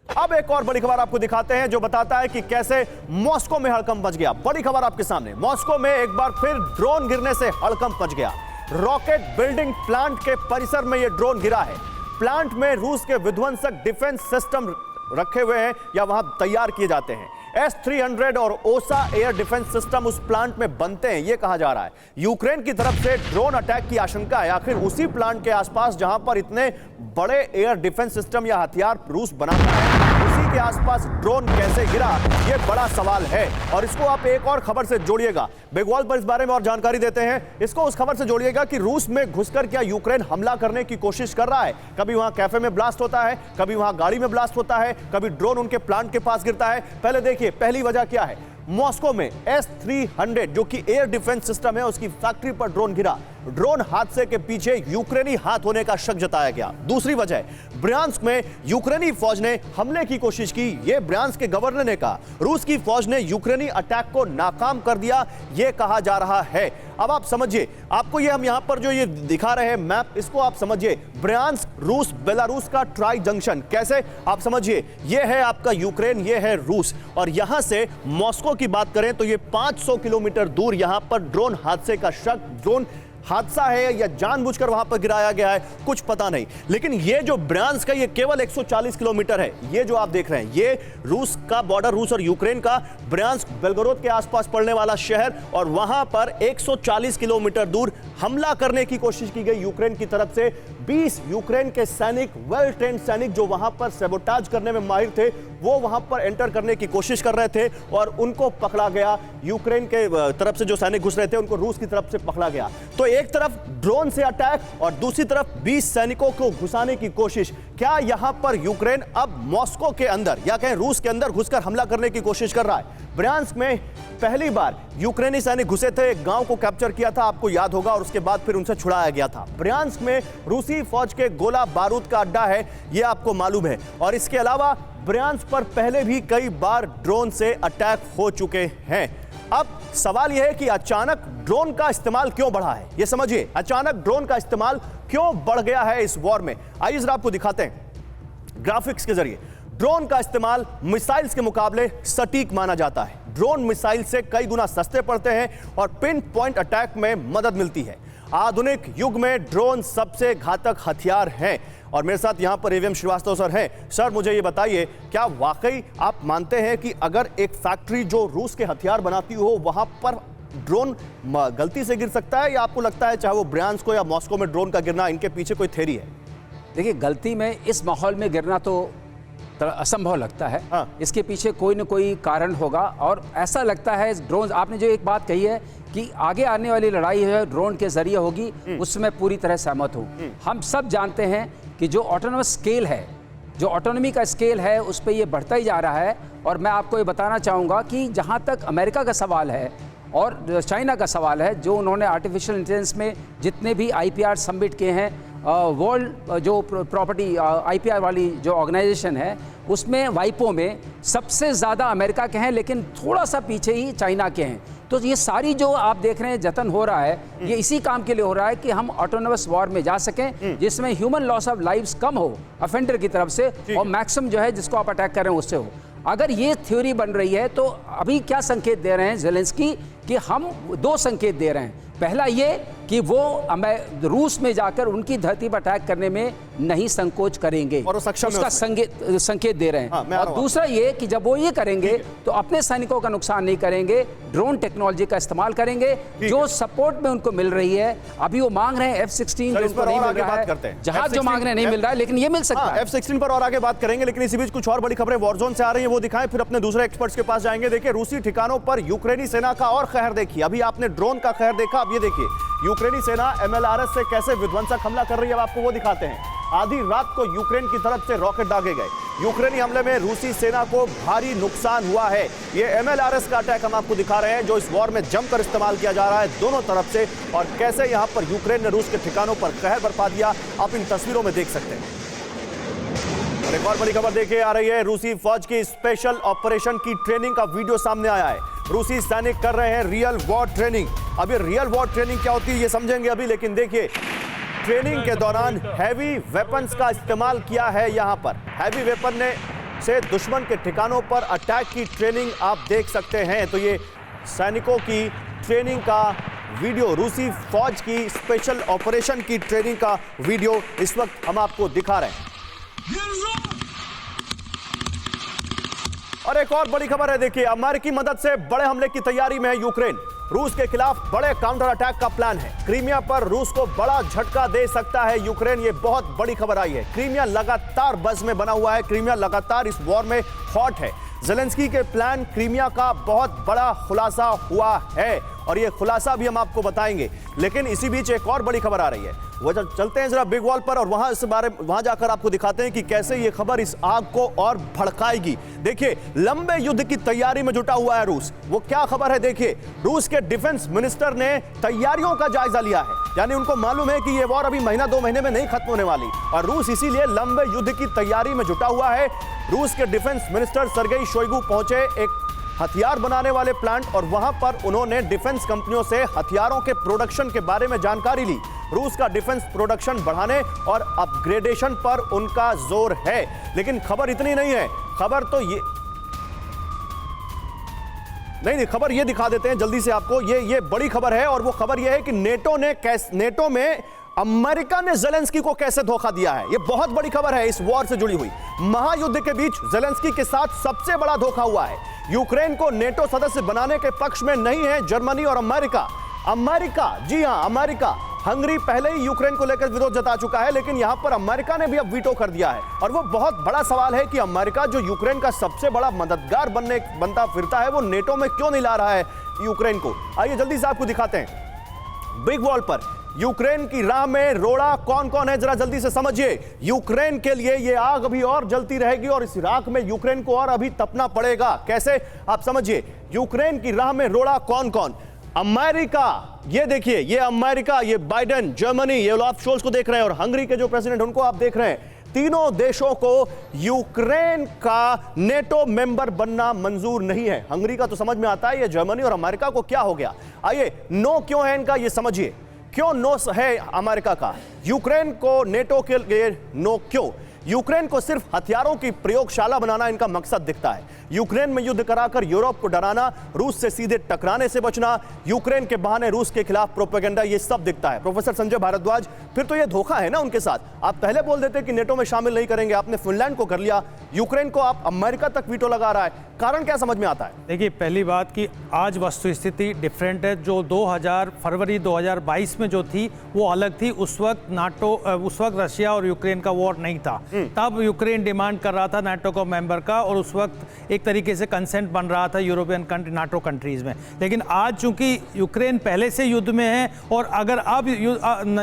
अब एक और बड़ी खबर आपको दिखाते हैं जो बताता है कि कैसे मॉस्को में हड़कंप मच गया। बड़ी खबर आपके सामने, मॉस्को में एक बार फिर ड्रोन गिरने से हड़कंप मच गया। रॉकेट बिल्डिंग प्लांट के परिसर में यह ड्रोन गिरा है। प्लांट में रूस के विध्वंसक डिफेंस सिस्टम रखे हुए हैं या वहां तैयार किए जाते हैं। S-300 और ओसा एयर डिफेंस सिस्टम उस प्लांट में बनते हैं, यह कहा जा रहा है। यूक्रेन की तरफ से ड्रोन अटैक की आशंका है। आखिर उसी प्लांट के आसपास जहां पर इतने बड़े एयर डिफेंस सिस्टम या हथियार रूस बनाता है, उसी के आसपास ड्रोन कैसे गिरा, यह बड़ा सवाल है। और इसको आप एक और खबर से जोड़िएगा, बेगवाल पर इस बारे में और जानकारी देते हैं। इसको उस खबर से जोड़िएगा कि रूस में घुसकर क्या यूक्रेन हमला करने की कोशिश कर रहा है। कभी वहां कैफे में ब्लास्ट होता है, कभी वहां गाड़ी में ब्लास्ट होता है, कभी ड्रोन उनके प्लांट के पास गिरता है। पहले देखिए पहली वजह क्या है। मॉस्को में S-300 जो कि एयर डिफेंस सिस्टम है, उसकी फैक्ट्री पर ड्रोन गिरा। ड्रोन हादसे के पीछे यूक्रेनी हाथ होने का शक जताया गया। दूसरी वजह, ब्रियांस्क में यूक्रेनी फौज ने हमले की कोशिश की, यह ब्रियांस्क के गवर्नर ने कहा। रूस की फौज ने यूक्रेनी अटैक को नाकाम कर दिया, यह कहा जा रहा है। अब आप समझिए, आपको ये हम यहां पर जो ये दिखा रहे हैं मैप, इसको आप समझिए। ब्रियांस्क रूस बेलारूस का ट्राई जंक्शन, कैसे आप समझिए, यह है आपका यूक्रेन, यह है रूस, और यहां से मॉस्को की बात करें तो ये 500 किलोमीटर दूर यहां पर ड्रोन हादसे का शक, ड्रोन हादसा है या जानबूझकर वहां पर गिराया गया है, कुछ पता नहीं। लेकिन ये जो ब्रियांस्क का, ये केवल 140 किलोमीटर है। ये जो आप देख रहे हैं, ये रूस का बॉर्डर, रूस और यूक्रेन का बेल्गोरोद बेलगोरोद के आसपास पड़ने वाला शहर, और वहां पर 140 किलोमीटर दूर हमला करने की कोशिश की गई यूक्रेन की तरफ से। 20 यूक्रेन के सैनिक, वेल ट्रेन्ड सैनिक जो वहां पर सैबोटाज करने में माहिर थे, वो वहां पर एंटर करने की कोशिश कर रहे थे और उनको पकड़ा गया। यूक्रेन के तरफ से जो सैनिक घुस रहे थे उनको रूस की तरफ से पकड़ा गया। तो एक तरफ ड्रोन से अटैक और दूसरी तरफ 20 सैनिकों को घुसाने की कोशिश। क्या यहां पर यूक्रेन अब मॉस्को के अंदर या कहें रूस के अंदर घुसकर हमला करने की कोशिश कर रहा है? ब्रियांस्क में पहली बार यूक्रेनी सैनिक घुसे थे, एक गांव को कैप्चर किया था, आपको याद होगा, और उसके बाद फिर उनसे छुड़ाया गया था। ब्रियांस्क में रूसी फौज के गोला बारूद का अड्डा है, यह आपको मालूम है। और इसके अलावा ब्रियांस्क पर पहले भी कई बार ड्रोन से अटैक हो चुके हैं। अब सवाल यह है कि अचानक ड्रोन का इस्तेमाल क्यों बढ़ा है, ये समझिए। अचानक ड्रोन का इस्तेमाल क्यों बढ़ गया है इस वॉर में, आइए जरा आपको दिखाते हैं ग्राफिक्स के जरिए। ड्रोन का इस्तेमाल मिसाइल्स के मुकाबले सटीक माना जाता है। ड्रोन मिसाइल से कई गुना सस्ते पड़ते हैं और पिन पॉइंट अटैक में मदद मिलती है। आधुनिक युग में ड्रोन सबसे घातक हथियार हैं और मेरे साथ यहां पर एवीएम श्रीवास्तव सर हैं। सर, मुझे ये बताइए, क्या वाकई आप मानते हैं कि अगर एक फैक्ट्री जो रूस के हथियार बनाती हो वहां पर ड्रोन गलती से गिर सकता है, या आपको लगता है चाहे वो ब्रियांस्क या मॉस्को में ड्रोन का गिरना, इनके पीछे कोई थ्योरी है? देखिए, गलती में इस माहौल में गिरना तो असंभव लगता है। हाँ। इसके पीछे कोई न कोई कारण होगा और ऐसा लगता है ड्रोन, आपने जो एक बात कही है कि आगे आने वाली लड़ाई है ड्रोन के जरिए होगी, उसमें पूरी तरह सहमत हूँ। हम सब जानते हैं कि जो ऑटोनोमस स्केल है, जो ऑटोनॉमी का स्केल है, उस पर ये बढ़ता ही जा रहा है। और मैं आपको ये बताना चाहूँगा कि जहाँ तक अमेरिका का सवाल है और चाइना का सवाल है, जो उन्होंने आर्टिफिशियल इंटेलिजेंस में जितने भी IPR सबमिट किए हैं, वर्ल्ड जो प्रॉपर्टी IPR वाली जो ऑर्गेनाइजेशन है, उसमें वाइपो में सबसे ज़्यादा अमेरिका के हैं, लेकिन थोड़ा सा पीछे ही चाइना के हैं। तो ये सारी जो आप देख रहे हैं जतन हो रहा है, ये इसी काम के लिए हो रहा है कि हम ऑटोनोमस वॉर में जा सकें, जिसमें ह्यूमन लॉस ऑफ लाइव्स कम हो अफेंडर की तरफ से और मैक्सिमम जो है जिसको आप अटैक कर रहे हैं उससे हो। अगर ये थ्योरी बन रही है तो अभी क्या संकेत दे रहे हैं ज़ेलेंस्की कि हम दो संकेत दे रहे हैं। पहला ये कि वो रूस में जाकर उनकी धरती पर अटैक करने में नहीं संकोच करेंगे और सक्षम उसका संकेत दे रहे हैं। हाँ, और दूसरा ये कि जब वो ये करेंगे तो अपने सैनिकों का नुकसान नहीं करेंगे, ड्रोन टेक्नोलॉजी का इस्तेमाल करेंगे जो सपोर्ट में उनको मिल रही है। अभी वो मांग रहे हैं F-16 जो उनको नहीं मिल रहा है, जहाज जो मांग रहे हैं नहीं मिल रहा है, लेकिन ये मिल सकता है। F-16 पर और आगे बात करेंगे, लेकिन इसी बीच कुछ और बड़ी खबरें वॉरजोन से आ रही हैं, वो दिखाएं, फिर अपने दूसरे एक्सपर्ट्स के पास जाएंगे। देखिए, रूसी ठिकानों पर यूक्रेनी सेना का और कहर देखिए। अभी आपने ड्रोन का कहर देखा, अब ये देखिए यूक्रेनी सेना MLRS से कैसे विध्वंसक हमला कर रही है, अब आपको वो दिखाते हैं। आधी रात को यूक्रेन की तरफ से रॉकेट दागे गए। यूक्रेनी हमले में रूसी सेना को भारी नुकसान हुआ है। ये MLRS का अटैक हम आपको दिखा रहे हैं, जो इस वॉर में जमकर इस्तेमाल किया जा रहा है दोनों तरफ से, और कैसे यहां पर यूक्रेन ने रूस के ठिकानों पर कहर बरपा दिया, आप इन तस्वीरों में देख सकते हैं। और एक और बड़ी खबर देखिए आ रही है, रूसी फौज की स्पेशल ऑपरेशन की ट्रेनिंग का वीडियो सामने आया है। रूसी सैनिक कर रहे हैं रियल वॉर ट्रेनिंग। अभी रियल वॉर ट्रेनिंग क्या होती है ये समझेंगे अभी, लेकिन देखिए ट्रेनिंग के दौरान हैवी वेपन्स का इस्तेमाल किया है। यहां पर हैवी वेपन से दुश्मन के ठिकानों पर अटैक की ट्रेनिंग आप देख सकते हैं। तो ये सैनिकों की ट्रेनिंग का वीडियो, रूसी फौज की स्पेशल ऑपरेशन की ट्रेनिंग का वीडियो इस वक्त हम आपको दिखा रहे हैं। और एक और बड़ी खबर है, देखिए अमेरिकी मदद से बड़े हमले की तैयारी में है यूक्रेन। रूस के खिलाफ बड़े काउंटर अटैक का प्लान है। क्रीमिया पर रूस को बड़ा झटका दे सकता है यूक्रेन, ये बहुत बड़ी खबर आई है। क्रीमिया लगातार बज़ में बना हुआ है, क्रीमिया लगातार इस वॉर में हॉट है। ज़ेलेंस्की के प्लान क्रीमिया का बहुत बड़ा खुलासा हुआ है और ये खुलासा भी हम आपको बताएंगे। लेकिन इसी बीच एक और बड़ी खबर आ रही है, वो चलते हैं जरा बिग वॉल पर और वहां जाकर आपको दिखाते हैं कि कैसे ये खबर इस आग को और भड़काएगी। देखिए, लंबे युद्ध की तैयारी में जुटा हुआ है रूस। वो क्या खबर है देखिए, रूस के डिफेंस मिनिस्टर ने तैयारियों का जायजा लिया है। यानी उनको मालूम है कि ये वॉर अभी महीना 2 महीने में नहीं खत्म होने वाली और रूस इसीलिए लंबे युद्ध की तैयारी में जुटा हुआ है। रूस के डिफेंस मिनिस्टर सर्गेई शोइगु पहुंचे एक हथियार बनाने वाले प्लांट और वहां पर उन्होंने डिफेंस कंपनियों से हथियारों के प्रोडक्शन के बारे में जानकारी ली। रूस का डिफेंस प्रोडक्शन बढ़ाने और अपग्रेडेशन पर उनका जोर है। लेकिन खबर इतनी नहीं है, खबर तो ये नहीं, खबर ये दिखा देते हैं जल्दी से आपको। ये बड़ी खबर है और वो खबर ये है कि नेटो में अमेरिका ने ज़ेलेंस्की को कैसे धोखा दिया है। ये बहुत बड़ी खबर है इस वॉर से जुड़ी हुई। महायुद्ध के बीच ज़ेलेंस्की के साथ सबसे बड़ा धोखा हुआ है। यूक्रेन को नेटो सदस्य बनाने के पक्ष में नहीं है जर्मनी और अमेरिका, जी हां अमेरिका। हंगरी पहले ही यूक्रेन को लेकर विरोध जता चुका है, लेकिन यहां पर अमेरिका ने भी अब वीटो कर दिया है। और वो बहुत बड़ा सवाल है कि अमेरिका जो यूक्रेन का सबसे बड़ा मददगार बनता फिरता है, वो नेटो में क्यों नहीं ला रहा है यूक्रेन को। आइए जल्दी से आपको दिखाते हैं बिग वॉल पर। यूक्रेन की राह में रोड़ा कौन कौन है, जरा जल्दी से समझिए। यूक्रेन के लिए ये आग अभी और जलती रहेगी और इस राख में यूक्रेन को और अभी तपना पड़ेगा। कैसे, आप समझिए। यूक्रेन की राह में रोड़ा कौन कौन? अमेरिका, ये देखिए, ये अमेरिका, ये बाइडेन, जर्मनी, ये ओलाफ शोल्स को देख रहे हैं और हंगरी के जो प्रेसिडेंट उनको आप देख रहे हैं। तीनों देशों को यूक्रेन का नेटो मेंबर बनना मंजूर नहीं है। हंगरी का तो समझ में आता है, ये जर्मनी और अमेरिका को क्या हो गया? आइए, नो क्यों है इनका, ये समझिए। क्यों नो है अमेरिका का यूक्रेन को नेटो के लिए नो क्यों? यूक्रेन को सिर्फ हथियारों की प्रयोगशाला बनाना इनका मकसद दिखता है। यूक्रेन में युद्ध कराकर यूरोप को डराना, रूस से सीधे टकराने से बचना, यूक्रेन के बहाने रूस के खिलाफ प्रोपेगेंडा, ये सब दिखता है। प्रोफेसर संजय भारद्वाज, फिर तो ये धोखा है ना उनके साथ। आप पहले बोल देते कि नेटो में शामिल नहीं करेंगे, आपने फिनलैंड को कर लिया, यूक्रेन को आप अमेरिका तक वीटो लगा रहा है। कारण क्या समझ में आता है? देखिए, पहली बात कि आज वस्तुस्थिति डिफरेंट है। जो फरवरी 2022 में जो थी वो अलग थी। उस वक्त रशिया और यूक्रेन का वॉर नहीं था। तब यूक्रेन डिमांड कर रहा था नाटो को मेंबर का, और उस वक्त एक तरीके से कंसेंट बन रहा था यूरोपियन कंट्री, नाटो कंट्रीज में। लेकिन आज चूंकि यूक्रेन पहले से युद्ध में है, और अगर अब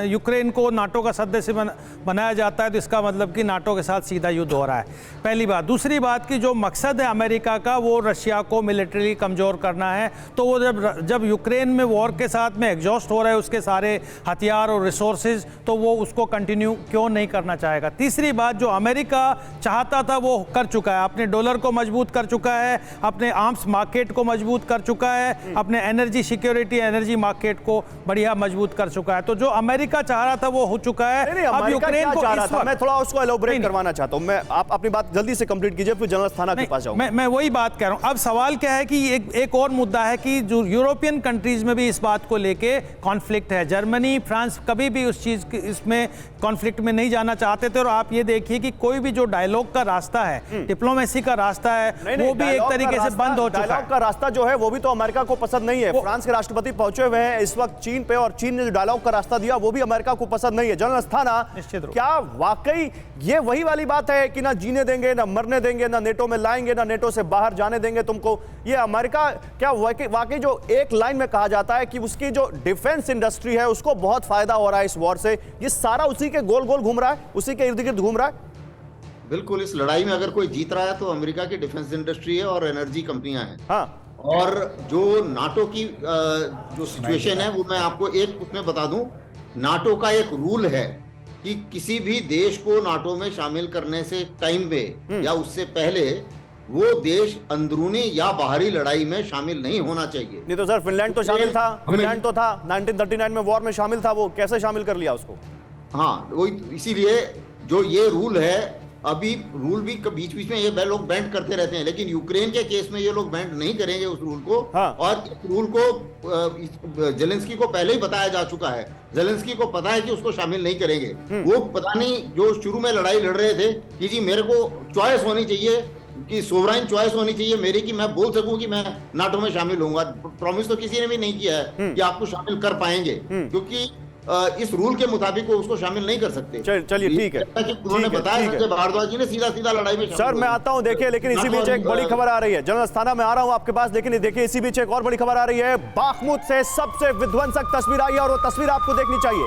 यूक्रेन को नाटो का सदस्य बनाया जाता है तो इसका मतलब कि नाटो के साथ सीधा युद्ध हो रहा है, पहली बात। दूसरी बात कि जो मकसद है अमेरिका का वो रशिया को मिलिट्री कमजोर करना है, तो वो जब यूक्रेन में वॉर के साथ में एग्जॉस्ट हो रहे हैं उसके सारे हथियार और रिसोर्सेज, तो वो उसको कंटिन्यू क्यों नहीं करना चाहेगा। तीसरी बात, जो अमेरिका चाहता था वो कर चुका है, अपने डॉलर को मजबूत कर चुका है, अपने आर्म्स मार्केट को मजबूत कर चुका है, अपने एनर्जी सिक्योरिटी, एनर्जी मार्केट को बढ़िया मजबूत कर चुका है। तो जो अमेरिका चाह रहा था वो हो चुका है। अब यूक्रेन को चाह रहा था, मैं थोड़ा उसको एलोबरेट करवाना चाहता हूं। मैं आप अपनी बात जल्दी से कंप्लीट कीजिए, फिर जनरल थाना के पास जाऊंगा। मैं वही बात कह रहा हूं। अब सवाल क्या है कि एक और मुद्दा है कि जो यूरोपियन कंट्रीज में भी इस बात को लेके कॉन्फ्लिक्ट है। जर्मनी, फ्रांस कभी भी उस चीज इसमें कॉन्फ्लिक्ट में नहीं जाना चाहते थे। और आप ये देखिए कि कोई भी जो डायलॉग का रास्ता है, डिप्लोमेसी का रास्ता है, वो भी एक तरीके से बंद हो चुका है। डायलॉग का रास्ता जो है वो भी तो अमेरिका को पसंद नहीं है। फ्रांस के राष्ट्रपति पहुंचे हुए हैं इस वक्त चीन पे, और चीन ने जो डायलॉग का रास्ता दिया वो भी अमेरिका को पसंद नहीं है। जनरल अस्थाना, क्या वाकई ये वही वाली बात है कि ना जीने देंगे, ना मरने देंगे, ना नेटो में लाएंगे, ना नेटो से बाहर जाने देंगे तुमको? ये अमेरिका क्या वाकई जो एक लाइन में कहा जाता है कि उसकी जो डिफेंस इंडस्ट्री है उसको बहुत फायदा हो रहा है इस वॉर से, ये सारा उसी के गोल गोल घूम रहा है, उसी के इर्द गिर्द घूम रहा है? बिल्कुल, इस लड़ाई में अगर कोई जीत रहा है तो अमेरिका की डिफेंस इंडस्ट्री है और एनर्जी कंपनियां हैं। हाँ। और जो नाटो की जो सिचुएशन है वो मैं आपको एक उसमें बता दूं। नाटो का एक रूल है कि किसी भी देश को नाटो में शामिल करने से टाइम में या उससे पहले वो देश अंदरूनी या बाहरी लड़ाई में शामिल नहीं होना चाहिए। नहीं तो सर, फिनलैंड तो शामिल था, फिनलैंड तो था 1939 में वॉर में शामिल था, वो कैसे शामिल कर लिया उसको? हाँ, वो इसीलिए जो ये रूल है, अभी रूल भी बीच बीच में ये लोग बैंड करते रहते हैं, लेकिन यूक्रेन के केस में ये लोग बैंड नहीं करेंगे उस रूल को। हाँ। और इस रूल को जेलेंस्की को पहले ही बताया जा चुका है। जेलेंस्की को पता है कि उसको शामिल नहीं करेंगे। वो पता नहीं जो शुरू में लड़ाई लड़ रहे थे कि जी मेरे को चॉइस होनी चाहिए, कि सोवराइन चॉइस होनी चाहिए मेरी, कि मैं बोल सकूं कि मैं नाटो में शामिल होऊंगा। प्रॉमिस तो किसी ने भी नहीं किया है कि आपको शामिल कर पाएंगे, क्योंकि इस रूल के मुताबिक वो उसको शामिल नहीं कर सकते। चलिए ठीक है, उन्होंने बताया संजय भारद्वाज जी ने सीधा लड़ाई में। सर मैं आता हूं, देखिए, लेकिन इसी बीच एक बड़ी खबर आ रही है। जनरल अस्थाना, मैं आ रहा हूं आपके पास, लेकिन देखिए इसी बीच एक और बड़ी खबर आ रही है। बाखमुत से सबसे विध्वंसक तस्वीर आई है, और वो तस्वीर आपको देखनी चाहिए।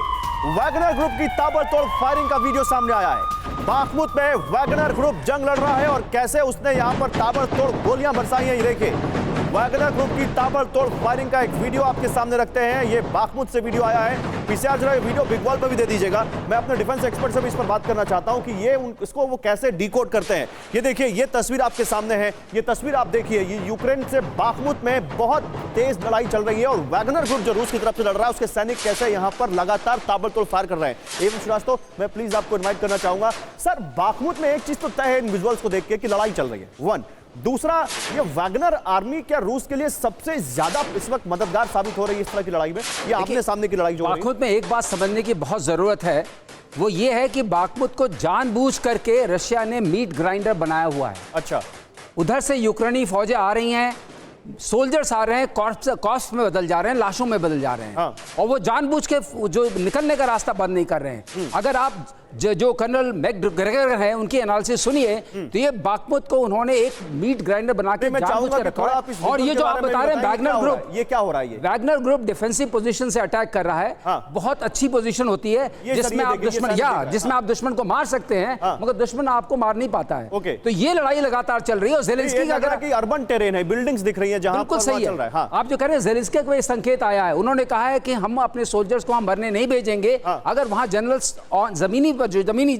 वैगनर ग्रुप की ताबड़तोड़ फायरिंग का वीडियो सामने आया है। बाखमुत में वैगनर ग्रुप जंग लड़ रहा है, और कैसे उसने यहां पर ताबड़तोड़ गोलियां बरसाई हैं, ये देखिए। वैगनर ग्रुप की ताबड़तोड़ फायरिंग का एक वीडियो आपके सामने रखते हैं। ये बाखमुत से वीडियो आया है। पीसीआर जरा वीडियो बिग वॉल पर भी दे दीजिएगा। मैं अपने डिफेंस एक्सपर्ट से भी इस पर बात करना चाहता हूं कि ये इसको वो कैसे डिकोड करते हैं। ये देखिए, ये तस्वीर आपके सामने है। ये तस्वीर आप देखिए, ये यूक्रेन से बाखमुत में बहुत तेज लड़ाई चल रही है, और वैगनर ग्रुप जो रूस की तरफ से लड़ रहा है उसके सैनिक कैसे यहां पर लगातार ताबड़तोड़ फायर कर रहे हैं। एवं श्रीवास्तव, मैं प्लीज आपको इन्वाइट करना चाहूंगा। सर, बाखमुत में एक चीज तो तय है इन विजुअल्स को देख के कि लड़ाई चल रही है, वन। दूसरा, ये वैगनर आर्मी क्या रूस के लिए सबसे ज्यादा इस वक्त मददगार साबित हो रही है इस तरह की लड़ाई में? ये आमने सामने की लड़ाई जो बाखमुत में एक बात समझने की बहुत जरूरत है, वो ये है कि बाखमुत को जानबूझ करके रशिया ने मीट ग्राइंडर बनाया हुआ है। अच्छा, उधर से यूक्रेनी फौजें आ रही हैं, सोल्जर्स आ रहे हैं, कॉस्ट में बदल जा रहे हैं, लाशों में बदल जा रहे हैं। हाँ। और वो जानबूझ के जो निकलने का रास्ता बंद नहीं कर रहे हैं। अगर आप जो कर्नल मैकग्रेगर हैं उनकी एनालिसिस सुनिए, तो ये बाखमुत को उन्होंने एक मीट ग्राइंडर बना के जानबूझ के रखा है। और ये जो आप बता रहे हैं वैगनर ग्रुप, ये क्या हो रहा है? वैगनर ग्रुप डिफेंसिव पोजीशन से अटैक कर रहा है। हाँ। बहुत अच्छी पोजीशन होती है जिसमें आप दुश्मन को मार सकते हैं, मगर दुश्मन आपको मार नहीं पाता है। तो ये लड़ाई लगातार चल रही है। और जेलेंस्की का अगर अर्बन टेरेन है, बिल्डिंग्स दिख रही है जहां बिल्कुल सही है। आप जो कह रहे हैं, जेलेंस्की का संकेत आया है, उन्होंने कहा है कि हम अपने सोल्जर्स को हम मरने नहीं भेजेंगे। अगर वहां जनरल्स जमीनी पर जो जमीनी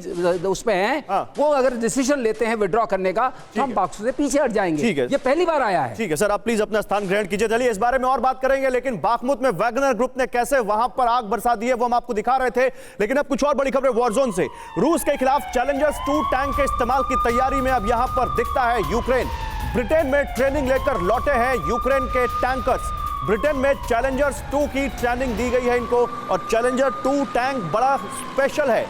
उसमें हैं वो अगर डिसीजन लेते हैं विड्रॉ करने का तो हम पाक से पीछे हट जाएंगे। ये पहली बार आया है। ठीक है सर, आप प्लीज अपना स्थान ग्रहण कीजिए। चलिए इस बारे में और बात करेंगे, लेकिन बाखमुत में वैगनर ग्रुप ने कैसे वहां पर आग बरसा दी है वो हम आपको दिखा रहे थे। लेकिन अब कुछ और बड़ी खबरें वॉरजोन से। रूस के खिलाफ चैलेंजर्स 2 टैंक के इस्तेमाल की तैयारी में अब यहां पर दिखता है यूक्रेन। ब्रिटेन में ट्रेनिंग लेकर लौटे हैं यूक्रेन के टैंकर्स। ब्रिटेन में चैलेंजर्स 2 की ट्रेनिंग दी गई है इनको, और चैलेंजर 2 टैंक बड़ा स्पेशल है,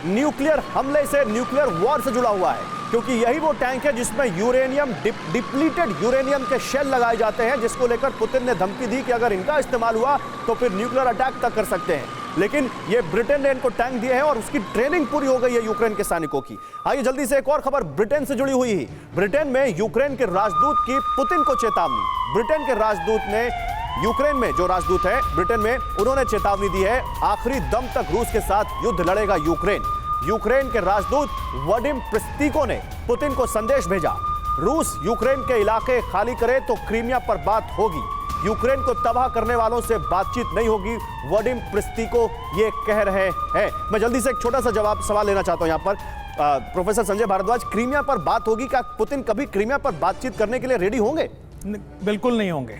न्यूक्लियर हमले से, न्यूक्लियर वॉर से जुड़ा हुआ है, क्योंकि यही वो टैंक है जिसमें यूरेनियम डिप्लीटेड यूरेनियम के शेल लगाए जाते हैं, जिसको लेकर पुतिन ने धमकी दी कि अगर इनका इस्तेमाल हुआ तो फिर न्यूक्लियर अटैक तक कर सकते हैं। लेकिन ये ब्रिटेन ने इनको टैंक दिए हैं और उसकी ट्रेनिंग पूरी हो गई है यूक्रेन के सैनिकों की। आइए जल्दी से एक और खबर ब्रिटेन से जुड़ी हुई है। ब्रिटेन में यूक्रेन के राजदूत की पुतिन को चेतावनी। ब्रिटेन के राजदूत ने यूक्रेन में, जो राजदूत है ब्रिटेन में, उन्होंने चेतावनी दी है, आखिरी दम तक रूस के साथ युद्ध लड़ेगा यूक्रेन। यूक्रेन के राजदूत वडिम प्रिस्तिको ने पुतिन को संदेश भेजा, रूस यूक्रेन के इलाके खाली करे तो क्रीमिया पर बात होगी, यूक्रेन को तबाह करने वालों से बातचीत नहीं होगी, वडिम प्रिस्तिको ये कह रहे हैं। मैं जल्दी से एक छोटा सा सवाल लेना चाहता हूं यहां पर प्रोफेसर संजय भारद्वाज, क्रीमिया पर बात होगी, क्या पुतिन कभी क्रीमिया पर बातचीत करने के लिए रेडी होंगे? बिल्कुल नहीं होंगे,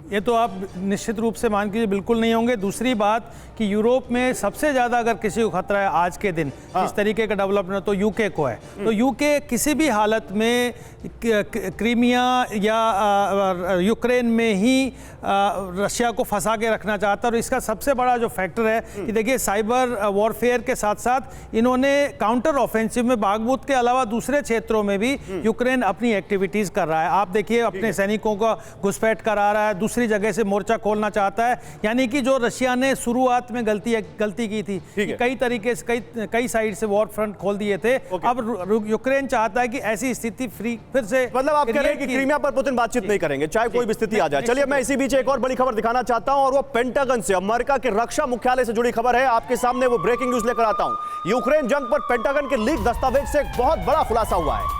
ये तो आप निश्चित रूप से मान कीजिए बिल्कुल नहीं होंगे। दूसरी बात कि यूरोप में सबसे ज़्यादा अगर किसी को खतरा है आज के दिन इस तरीके का डेवलपमेंट तो यूके को है। तो यूके किसी भी हालत में क्रीमिया या यूक्रेन में ही रशिया को फंसा के रखना चाहता है। और इसका सबसे बड़ा जो फैक्टर है कि देखिए साइबर वॉरफेयर के साथ साथ इन्होंने काउंटर ऑफेंसिव में बागमुत के अलावा दूसरे क्षेत्रों में भी यूक्रेन अपनी एक्टिविटीज़ कर रहा है। आप देखिए अपने सैनिकों का घुसपैठ करा रहा है, दूसरी जगह से मोर्चा खोलना चाहता है। यानी कि जो रशिया ने शुरुआत में गलती की थी, कई तरीके से कई साइड से वॉर फ्रंट खोल दिए थे, अब यूक्रेन चाहता है कि ऐसी स्थिति फिर से, मतलब आप कह रहे हैं कि क्रीमिया पर पुतिन बातचीत नहीं करेंगे चाहे कोई भी स्थिति आ जाए। चलिए मैं इसी बीच एक और बड़ी खबर दिखाना चाहता हूं, और वो पेंटागन से, अमेरिका के रक्षा मुख्यालय से जुड़ी खबर है। आपके सामने वो ब्रेकिंग न्यूज लेकर आता हूं। यूक्रेन जंग पर पेंटागन के लीक दस्तावेज से एक बहुत बड़ा खुलासा हुआ है।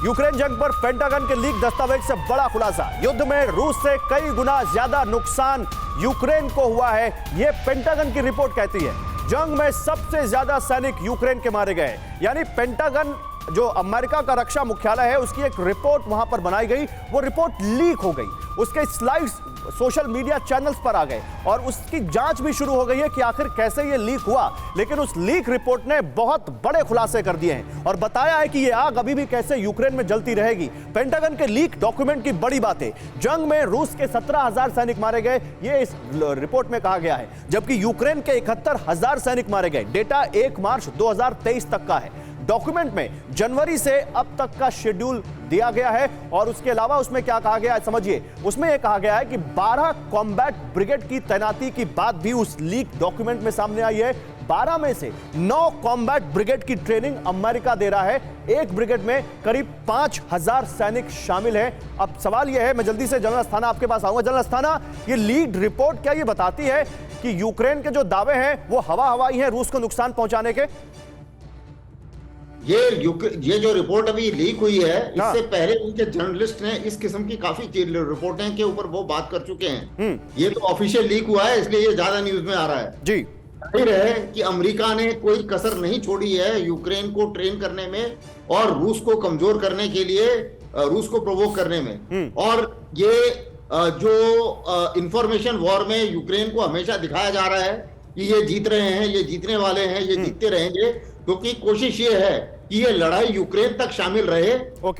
यूक्रेन जंग पर पेंटागन के लीक दस्तावेज से बड़ा खुलासा, युद्ध में रूस से कई गुना ज्यादा नुकसान यूक्रेन को हुआ है, यह पेंटागन की रिपोर्ट कहती है। जंग में सबसे ज्यादा सैनिक यूक्रेन के मारे गए, यानी पेंटागन जो अमेरिका का रक्षा मुख्यालय है उसकी एक रिपोर्ट वहां पर बनाई गई, वो रिपोर्ट लीक हो गई, उसके स्लाइड्स सोशल मीडिया चैनल्स पर आ गए और उसकी जांच भी शुरू हो गई है कि आखिर कैसे ये लीक हुआ। लेकिन उस लीक रिपोर्ट ने बहुत बड़े खुलासे कर दिए हैं और बताया है कि ये आग अभी भी कैसे यूक्रेन में जलती रहेगी। पेंटागन के लीक डॉक्यूमेंट की बड़ी बात है, जंग में रूस के 17,000 सैनिक मारे गए, ये इस रिपोर्ट में कहा गया है, जबकि यूक्रेन के 71,000 सैनिक मारे गए। डेटा 1 मार्च 2023 तक का है। डॉक्यूमेंट में जनवरी से अब तक का शेड्यूल दिया गया है और उसके अलावा उसमें क्या कहा गया है समझिए, उसमें यह कहा गया है कि 12 कॉम्बैट ब्रिगेड की तैनाती की बात भी उस लीक डॉक्यूमेंट में सामने आई है। 12 में से 9 कॉम्बैट ब्रिगेड की ट्रेनिंग अमेरिका दे रहा है, एक ब्रिगेड में करीब 5,000 सैनिक शामिल हैं। अब सवाल यह है, मैं जल्दी से जनरल अस्थाना आपके पास आऊंगा। जनरल अस्थाना, ये लीक रिपोर्ट क्या ये बताती है कि यूक्रेन के जो दावे हैं वो हवाई हैं रूस को नुकसान पहुंचाने के? ये जो रिपोर्ट अभी लीक हुई है, इससे पहले उनके जर्नलिस्ट ने इस किस्म की काफी रिपोर्टें के ऊपर वो बात कर चुके हैं। ये तो ऑफिशियल लीक हुआ है, इसलिए ये ज्यादा न्यूज में आ रहा है। जी, जाहिर है कि अमेरिका ने कोई कसर नहीं छोड़ी है यूक्रेन को ट्रेन करने में और रूस को कमजोर करने के लिए, रूस को प्रोवोक करने में। और ये जो इंफॉर्मेशन वॉर में यूक्रेन को हमेशा दिखाया जा रहा है कि ये जीत रहे हैं, ये जीतने वाले हैं, ये जीतते रहेंगे, क्योंकि कोशिश ये है कि ये लड़ाई यूक्रेन तक शामिल रहे।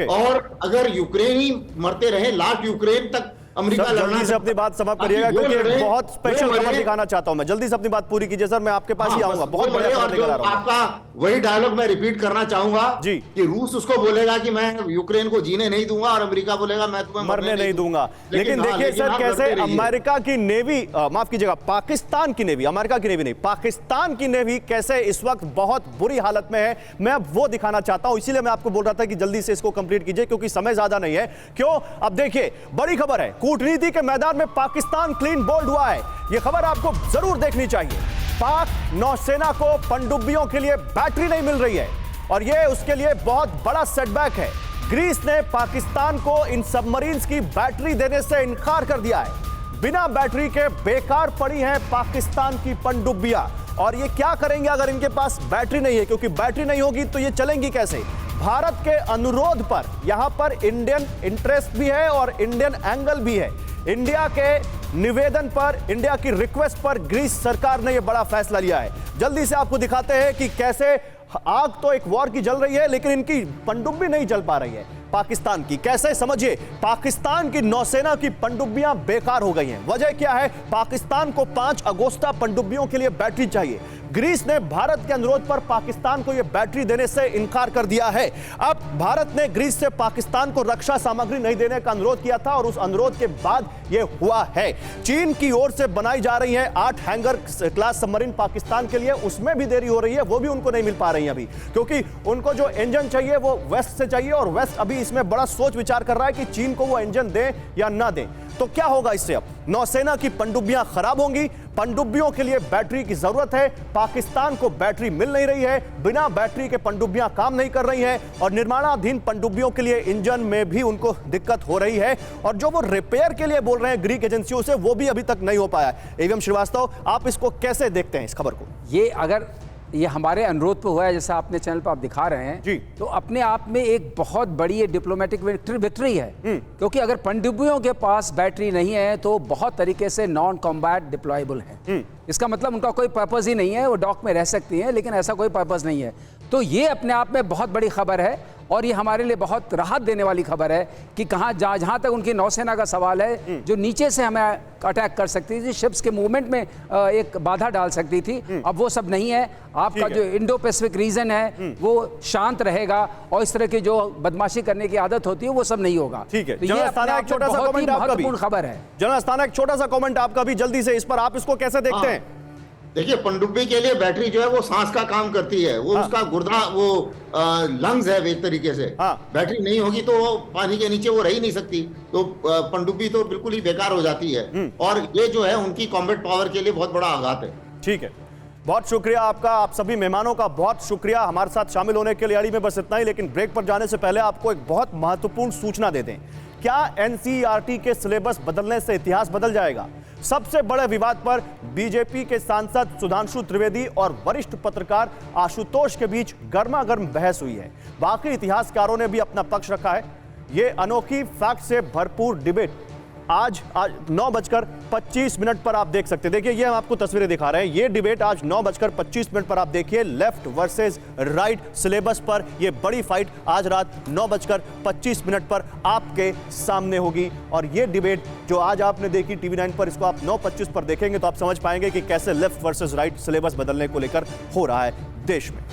और अगर यूक्रेन ही मरते रहे, लास्ट यूक्रेन तक अमेरिका जल्दी से अपनी बात समाप्त करिएगा क्योंकि एक बहुत स्पेशल खबर दिखाना चाहता हूं मैं। जल्दी से अपनी बात पूरी कीजिए सर, मैं आपके पास ही आऊंगा। बहुत बड़े खबर लेकर आ रहा हूं। आपका वही डायलॉग मैं रिपीट करना चाहूंगा जी, कि रूस उसको बोलेगा कि मैं यूक्रेन को जीने नहीं दूंगा और अमेरिका बोलेगा मैं तुम्हें मरने नहीं दूंगा। लेकिन देखिए सर, कैसे अमेरिका की नेवी, माफ कीजिएगा पाकिस्तान की नेवी, अमेरिका की नेवी नहीं, पाकिस्तान की नेवी कैसे इस वक्त बहुत बुरी हालत में है, मैं अब वो दिखाना चाहता हूं। इसीलिए मैं आपको बोल रहा था कि जल्दी से इसको कंप्लीट कीजिए क्योंकि समय ज्यादा नहीं है। क्यों? अब देखिए बड़ी खबर है, कूटनीति के मैदान में पाकिस्तान क्लीन बोल्ड हुआ है। यह खबर आपको जरूर देखनी चाहिए। पाक नौसेना को पनडुब्बियों के लिए बैटरी नहीं मिल रही है और यह उसके लिए बहुत बड़ा सेटबैक है। ग्रीस ने पाकिस्तान को इन सबमरीन्स की बैटरी देने से इनकार कर दिया है। बिना बैटरी के बेकार पड़ी हैं पाकिस्तान की पनडुब्बियां। और ये क्या करेंगे अगर इनके पास बैटरी नहीं है, क्योंकि बैटरी नहीं होगी तो ये चलेंगी कैसे। भारत के अनुरोध पर यहां पर इंडियन इंटरेस्ट भी है और इंडियन एंगल भी है। इंडिया के निवेदन पर, इंडिया की रिक्वेस्ट पर ग्रीस सरकार ने यह बड़ा फैसला लिया है। जल्दी से आपको दिखाते हैं कि कैसे आग तो एक वॉर की जल रही है, लेकिन इनकी पनडुब्बी नहीं जल पा रही है पाकिस्तान की। कैसे, समझिए, पाकिस्तान की नौसेना की पनडुब्बियां बेकार हो गई हैं। वजह क्या है? पाकिस्तान को 5 अगोस्ता पनडुब्बियों के लिए बैटरी चाहिए। ग्रीस ने भारत के अनुरोध पर पाकिस्तान को यह बैटरी देने से इनकार कर दिया है। अब भारत ने ग्रीस से पाकिस्तान को रक्षा सामग्री नहीं देने का अनुरोध किया था और उस अनुरोध के बाद यह हुआ है। चीन की ओर से बनाई जा रही है 8 हैंगर क्लास सबमरीन पाकिस्तान के लिए, उसमें भी देरी हो रही है, वो भी उनको नहीं मिल पा रही है अभी, क्योंकि उनको जो इंजन चाहिए वो वेस्ट से चाहिए और वेस्ट अभी इसमें बड़ा सोच विचार कर रहा है कि चीन को वो इंजन दें या ना दें। तो क्या होगा इससे? अब नौसेना की पनडुब्बियां खराब होंगी, पनडुब्बियों के लिए बैटरी की जरूरत है, पाकिस्तान को बैटरी मिल नहीं रही है, बिना बैटरी के पनडुब्बियां काम नहीं कर रही हैं और निर्माणाधीन पनडुब्बियों के लिए इंजन में भी उनको दिक्कत हो रही है और जो वो रिपेयर के लिए बोल रहे हैं ग्रीक एजेंसियों से, वो भी अभी तक नहीं हो पाया है। एवं श्रीवास्तव, आप इसको कैसे देखते हैं इस खबर को? ये अगर ये हमारे अनुरोध पे हुआ है, जैसा आपने चैनल पर आप दिखा रहे हैं जी, तो अपने आप में एक बहुत बड़ी ये डिप्लोमेटिक विक्ट्री है, क्योंकि अगर पनडुब्बियों के पास बैटरी नहीं है तो बहुत तरीके से नॉन कॉम्बैट डिप्लॉयबल है। इसका मतलब उनका कोई पर्पस ही नहीं है, वो डॉक में रह सकती हैं लेकिन ऐसा कोई पर्पस नहीं है। तो ये अपने आप में बहुत बड़ी खबर है और ये हमारे लिए बहुत राहत देने वाली खबर है कि कहाँ जहाँ तक उनकी नौसेना का सवाल है, जो नीचे से हमें अटैक कर सकती थी, शिप्स के मूवमेंट में एक बाधा डाल सकती थी, अब वो सब नहीं है। आपका जो इंडो पैसिफिक रीजन है वो शांत रहेगा और इस तरह की जो बदमाशी करने की आदत होती है वो सब नहीं होगा। ठीक है, तो ये एक छोटा सा कमेंट आपका भी, महत्वपूर्ण खबर है। जनरल अस्थाना, एक छोटा सा कमेंट आपका भी जल्दी से इस पर, आप इसको कैसे देखते हैं? देखिए, पनडुब्बी के लिए बैटरी जो है वो सांस का काम करती है, वो उसका गुर्दा, वो लंग्स है एक तरीके से। बैटरी नहीं होगी तो वो पानी के नीचे वो रह ही नहीं सकती, तो पनडुब्बी तो बिल्कुल ही बेकार हो जाती है और ये जो है उनकी कॉम्बैट पावर के लिए बहुत बड़ा आघात है। ठीक है, बहुत शुक्रिया आपका, आप सभी मेहमानों का बहुत शुक्रिया हमारे साथ शामिल होने के लिए। अड़ी में बस इतना ही, लेकिन ब्रेक पर जाने से पहले आपको एक बहुत महत्वपूर्ण सूचना दे दें। क्या एनसीईआरटी के सिलेबस बदलने से इतिहास बदल जाएगा? सबसे बड़े विवाद पर बीजेपी के सांसद सुधांशु त्रिवेदी और वरिष्ठ पत्रकार आशुतोष के बीच गर्मागर्म बहस हुई है। बाकी इतिहासकारों ने भी अपना पक्ष रखा है। ये अनोखी फैक्ट से भरपूर डिबेट आज 9:25 पर आप देख सकते हैं। देखिए, ये हम आपको तस्वीरें दिखा रहे हैं। ये डिबेट आज 9:25 पर आप देखिए, लेफ्ट वर्सेस राइट सिलेबस पर ये बड़ी फाइट आज रात 9:25 पर आपके सामने होगी। और ये डिबेट जो आज आपने देखी TV9 पर, इसको आप 9:25 पर देखेंगे तो आप समझ पाएंगे कि कैसे लेफ्ट वर्सेस राइट सिलेबस बदलने को लेकर हो रहा है देश में।